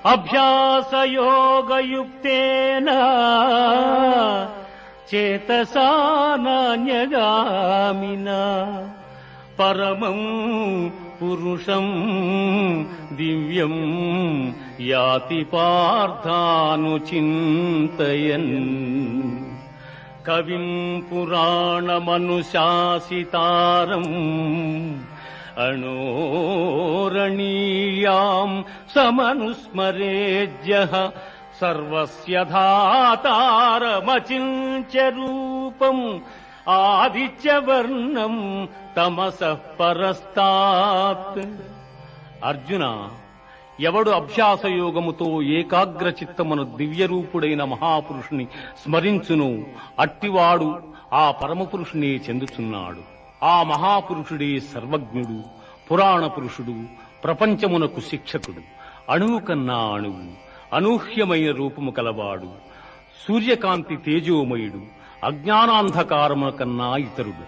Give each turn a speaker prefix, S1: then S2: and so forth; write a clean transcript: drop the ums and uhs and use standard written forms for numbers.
S1: అభ్యాసయోగయుక్తేన చేతసా నాన్యగామినా పరమం పురుషం దివ్యం యాతి పార్థానుచింతయన్. కవిం పురాణమనుశాసితారం అణోరణీయాం సమనుస్మరేజ్యః సర్వస్య ధాతారమచింత్య రూపం ఆదిత్యవర్ణం తమసః పరస్తాత్. అర్జున, ఎవడు అభ్యాసయోగముతో ఏకాగ్ర చిత్తమును దివ్యరూపుడైన మహాపురుషుని స్మరించును అట్టివాడు ఆ పరమపురుషునే చెందుచున్నాడు. ఆ మహాపురుషుడే సర్వజ్ఞుడు, పురాణ పురుషుడు, ప్రపంచమునకు శిక్షకుడు, అణువు కన్నా అణువు, అనూహ్యమైన రూపము కలవాడు, సూర్యకాంతి తేజోమయుడు, అజ్ఞానాంధకారము కన్నా ఇతరుడు.